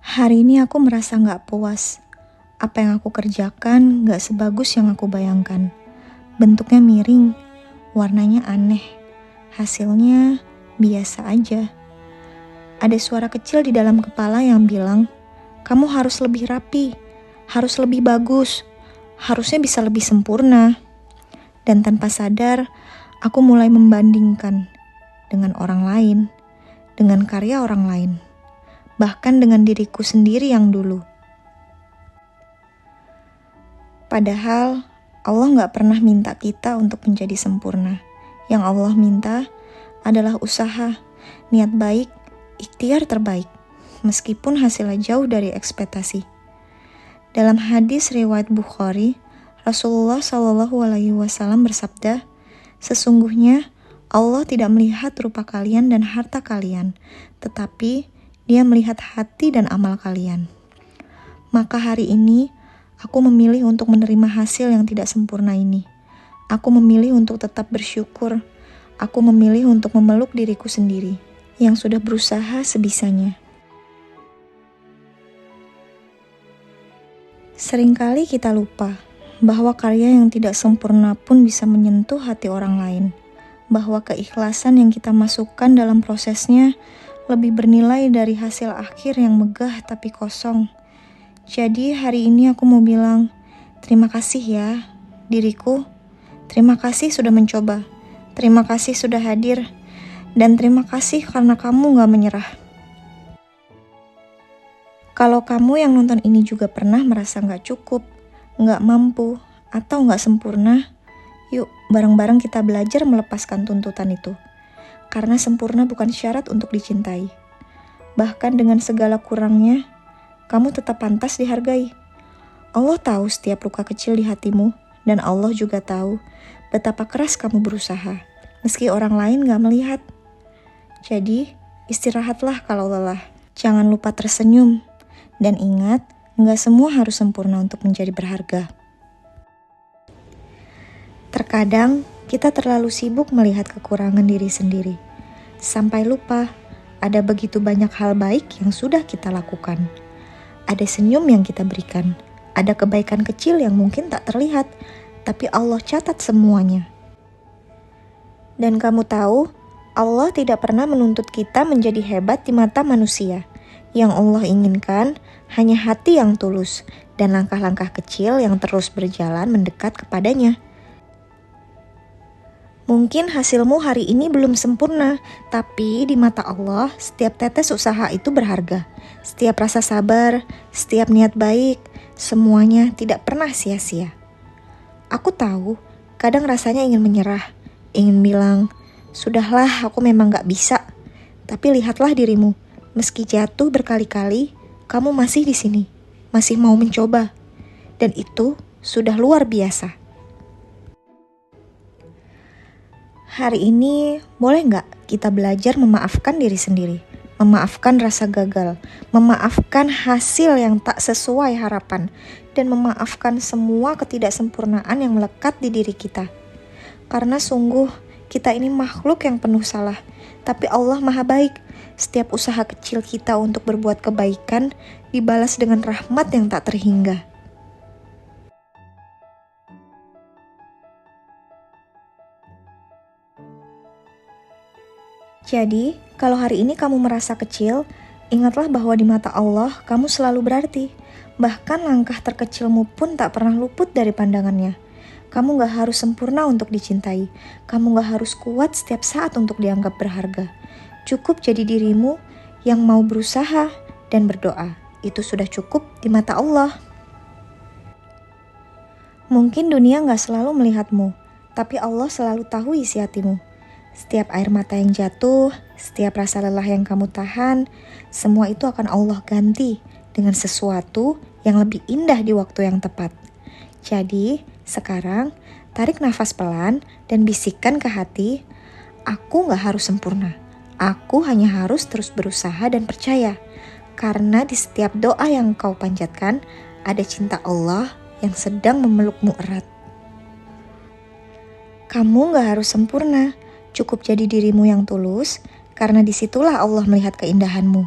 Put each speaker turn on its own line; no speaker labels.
Hari ini aku merasa gak puas. Apa yang aku kerjakan gak sebagus yang aku bayangkan. Bentuknya miring, warnanya aneh, hasilnya biasa aja. Ada suara kecil di dalam kepala yang bilang, kamu harus lebih rapi, harus lebih bagus, harusnya bisa lebih sempurna. Dan tanpa sadar, aku mulai membandingkan dengan orang lain, dengan karya orang lain, bahkan dengan diriku sendiri yang dulu. Padahal Allah gak pernah minta kita untuk menjadi sempurna. Yang Allah minta adalah usaha, niat baik, ikhtiar terbaik, meskipun hasilnya jauh dari ekspektasi. Dalam hadis riwayat Bukhari, Rasulullah SAW bersabda, sesungguhnya Allah tidak melihat rupa kalian dan harta kalian, tetapi Dia melihat hati dan amal kalian. Maka hari ini, aku memilih untuk menerima hasil yang tidak sempurna ini. Aku memilih untuk tetap bersyukur. Aku memilih untuk memeluk diriku sendiri, yang sudah berusaha sebisanya. Seringkali kita lupa bahwa karya yang tidak sempurna pun bisa menyentuh hati orang lain. Bahwa keikhlasan yang kita masukkan dalam prosesnya lebih bernilai dari hasil akhir yang megah tapi kosong. Jadi hari ini aku mau bilang, terima kasih ya diriku. Terima kasih sudah mencoba. Terima kasih sudah hadir. Dan terima kasih karena kamu gak menyerah. Kalau kamu yang nonton ini juga pernah merasa gak cukup, gak mampu, atau gak sempurna, yuk bareng-bareng kita belajar melepaskan tuntutan itu. Karena sempurna bukan syarat untuk dicintai. Bahkan dengan segala kurangnya, kamu tetap pantas dihargai. Allah tahu setiap luka kecil di hatimu, dan Allah juga tahu betapa keras kamu berusaha, meski orang lain gak melihat. Jadi, istirahatlah kalau lelah. Jangan lupa tersenyum. Dan ingat, gak semua harus sempurna untuk menjadi berharga. Terkadang, kita terlalu sibuk melihat kekurangan diri sendiri. Sampai lupa, ada begitu banyak hal baik yang sudah kita lakukan. Ada senyum yang kita berikan. Ada kebaikan kecil yang mungkin tak terlihat, tapi Allah catat semuanya. Dan kamu tahu, Allah tidak pernah menuntut kita menjadi hebat di mata manusia. Yang Allah inginkan hanya hati yang tulus dan langkah-langkah kecil yang terus berjalan mendekat kepadanya. Mungkin hasilmu hari ini belum sempurna, tapi di mata Allah, setiap tetes usaha itu berharga. Setiap rasa sabar, setiap niat baik, semuanya tidak pernah sia-sia. Aku tahu, kadang rasanya ingin menyerah, ingin bilang, sudahlah aku memang gak bisa. Tapi lihatlah dirimu, meski jatuh berkali-kali, kamu masih di sini, masih mau mencoba. Dan itu sudah luar biasa. Hari ini boleh nggak kita belajar memaafkan diri sendiri, memaafkan rasa gagal, memaafkan hasil yang tak sesuai harapan, dan memaafkan semua ketidaksempurnaan yang melekat di diri kita. Karena sungguh kita ini makhluk yang penuh salah, tapi Allah Maha Baik. Setiap usaha kecil kita untuk berbuat kebaikan dibalas dengan rahmat yang tak terhingga. Jadi, kalau hari ini kamu merasa kecil, ingatlah bahwa di mata Allah kamu selalu berarti. Bahkan langkah terkecilmu pun tak pernah luput dari pandangannya. Kamu gak harus sempurna untuk dicintai. Kamu gak harus kuat setiap saat untuk dianggap berharga. Cukup jadi dirimu yang mau berusaha dan berdoa. Itu sudah cukup di mata Allah. Mungkin dunia gak selalu melihatmu, tapi Allah selalu tahu isi hatimu. Setiap air mata yang jatuh, setiap rasa lelah yang kamu tahan, semua itu akan Allah ganti dengan sesuatu yang lebih indah di waktu yang tepat. Jadi, sekarang tarik nafas pelan dan bisikkan ke hati, aku gak harus sempurna. Aku hanya harus terus berusaha dan percaya. Karena di setiap doa yang kau panjatkan, ada cinta Allah yang sedang memelukmu erat. Kamu gak harus sempurna. Cukup jadi dirimu yang tulus, karena disitulah Allah melihat keindahanmu.